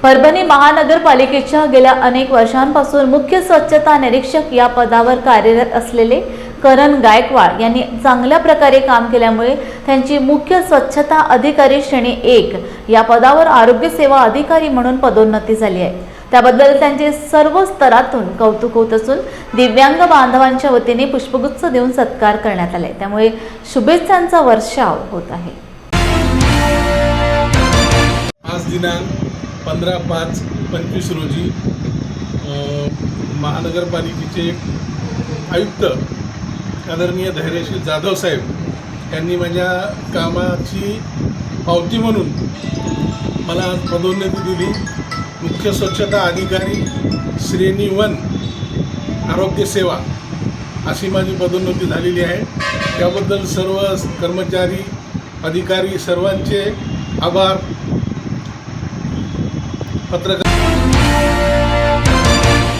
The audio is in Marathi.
परभणी महानगरपालिकेच्या गेल्या अनेक वर्षांपासून मुख्य स्वच्छता निरीक्षक या पदावर कार्यरत असलेले करण गायकवाड यांनी चांगल्या प्रकारे काम केल्यामुळे त्यांची मुख्य स्वच्छता अधिकारी श्रेणी 1 या पदावर आरोग्य सेवा अधिकारी म्हणून पदोन्नती झाली आहे। त्याबद्दल त्यांचे सर्व स्तरातून कौतुक होत असून दिव्यांग बांधवांच्या वतीने पुष्पगुच्छ देऊन सत्कार करण्यात आले। त्यामुळे शुभेच्छांचा वर्षाव होत आहे। आज दिनांक 15/5/25 रोजी महानगरपालिकेचे आयुक्त आदरणीय धैर्यशील जाधव साहेब यांनी माझ्या कामाची पावती म्हणून मला आज पदोन्नती दिली। मुख्य स्वच्छता अधिकारी श्रेणी 1 आरोग्य सेवा अशी माझी पदोन्नती झालेली आहे। त्याबद्दल सर्व कर्मचारी अधिकारी सर्वांचे आभार। पत्रकार